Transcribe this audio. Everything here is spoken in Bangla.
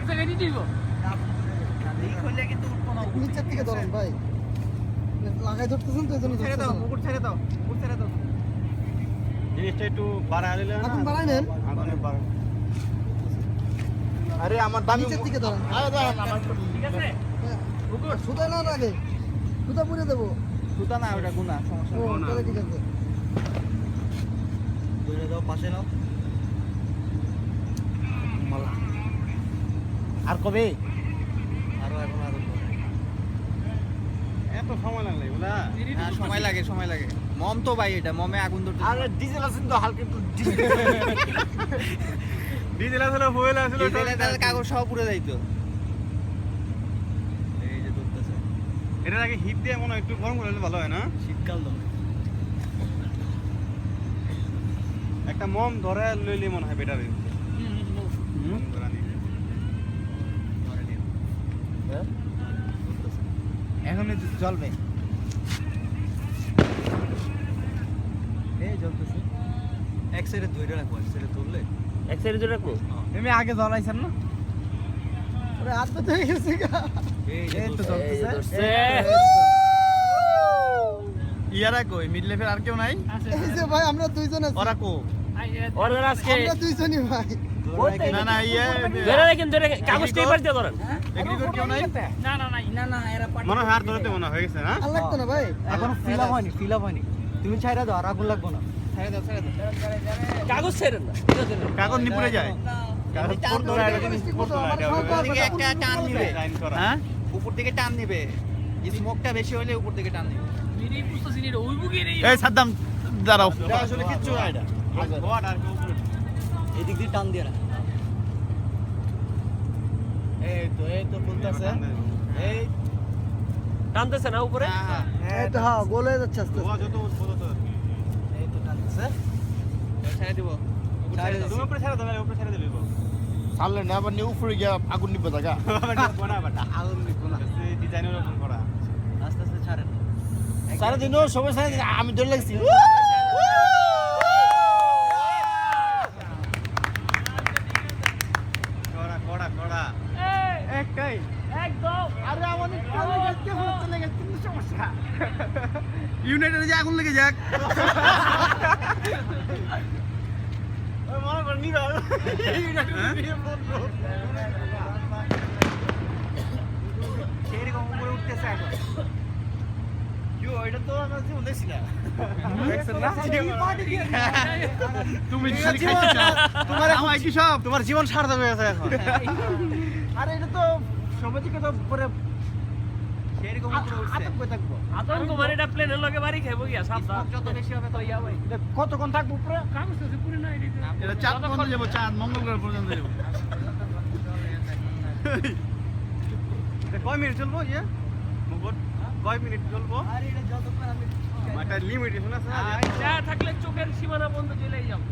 জায়গায় দিয়ে দিব এই খুললে কিন্তু উঠবো না নিচের থেকে ধরেন ভাই লাগাই ধরতেছেন তো এজন্য ছেড়ে দাও মুকুট ছেড়ে দাও মুকুট ছেড়ে দাও জিনিসটা একটু বাড়ায় দিলে না এখন বাড়াই নেন আগুনে বাড়ায় আরে আমার দামি নিচের দিকে ধরেন আরে ধরেন আমার ঠিক আছে সুতা না লাগে সুতা পুড়ে দেবো সুতা না ওটা গুনা সমস্যা ও তাহলে ঠিক আছে ধরে দাও পাশে নাও আর কবে আরো এখন আরো এত সময় লাগলে এগুলা হ্যাঁ সময় লাগে মম তো ভাই এটা মমে আগুন ধরতে আরে ডিজেল আছে তো হালকা একটু ডিজেল আসলে ফুয়েল আসলে তাহলে কাগজ সব পুড়ে যাইতো এই যে ধরতেছে এটা আগে হিট দিয়ে মনে হয় একটু গরম করে ভালো হয় না শীতকাল তো একটা মম ধরে লইলে মনে হয় বেটার মম ধরা নিয়ে ধরে নিও ধরতেছে এখন জ্বলবে এই জ্বলতেছে এক সাইডে ধরে রাখো এক সাইডে ধরলে এক সাইডে ধরে রাখবো তুমি আগে জ্বলাইছেন না ওরে হাত তো হয়ে গেছে গা এই যে এই তো ধরতেছে ধরছে ইয়ারা কই মিড লেভেল আর কেউ নাই এই যে ভাই আমরা দুইজন আছি ওরা কো অর্ডার আজকে আমরা দুইজনই ভাই না না ইয়ে ধরে রাখেন ধরে কাগজ পেপার দিয়ে ধরেন এগ্রিকল কেউ নাই না না না না এরা মনে হয় আর ধরতে মনে হয়ে গেছে হ্যাঁ আর লাগতো না ভাই এখন ফিল আপ হয়নি তুমি ছাইরা দাও আর আগুন লাগবো না ছাইরা দাও কাগজ ছেড়েন না কাগজ নিপুরে যায় কাগজ টান পড়তো না ধরে এটা জিনিস ঠিক পড়তো মতো না আমার এটা খাওয়া থেকে একটা টান নিবে লাইন করা হ্যাঁ উপর থেকে টান নিবে স্মোকটা বেশি হলে উপর থেকে টান নিবে মিরি বুঝতেছি নি ওই বুকে নেই এই সাদ্দাম দাঁড়াও আসলে কিচ্ছু না এটা গোয়াট আর কেউ উপরে এদিক দিয়ে টান দিয়ে রাখ এই তো ফুলতাছে এই টানতেছে না উপরে এই তো হ্যাঁ গোলে যাচ্ছে আস্তে গোয়া আস্তে যত বড় তো এই তো টানতেছে ছেড়ে দিব তুমি উপরে ছেড়ে দাও উপরে ছেড়ে দিবি ছাড়লে না আবার নিউ উপরে গিয়ে আগুন নিবে জায়গা বানা বাটা আগুন নিবো না এই ডিজাইনের ওরকম করা আস্তে আস্তে ছাড়েন সারা দিন সবাই সারা আমি ধরে লাগছি কড়া কড়া কড়া একটাই একদম আরে আমাদের কানে গাছকে ফুলতে লেগে কিন্তু সমস্যা ইউনাইটেডে যে আগুন লেগে যাক ওই মনে কর নিবা ইউনাইটেড নিয়ে বলবো সেরকম উপরে উঠতেছে এখন ইউ এটা তো আমরা জীবন দেখছি না দেখছেন না তুমি খালি খাইতে চাও তোমার আমার কি সব তোমার জীবন সার্থক হয়ে গেছে এখন আরে এটা তো সবাই থেকে তো পরে সেরকম উপরে উঠছে আতঙ্ক থাকবো আতঙ্ক মানে এটা প্লেনের লগে বাড়ি খাইবো গিয়া সাবধান স্মোক যত বেশি হবে তো ইয়া ভাই এটা কতক্ষণ থাকবো উপরে কাগজ আছে পুরো না এটা চাঁদ পর্যন্ত যাবো চাঁদ মঙ্গল গ্রহ পর্যন্ত যাবো এটা কয় মিনিট চলবো ইয়ে মুকুট কয় মিনিট চলবো আর এটা যতক্ষণ আমি একটা লিমিটেশন আছে না যা থাকলে চোখের সীমানা বন্ধ চলে যাব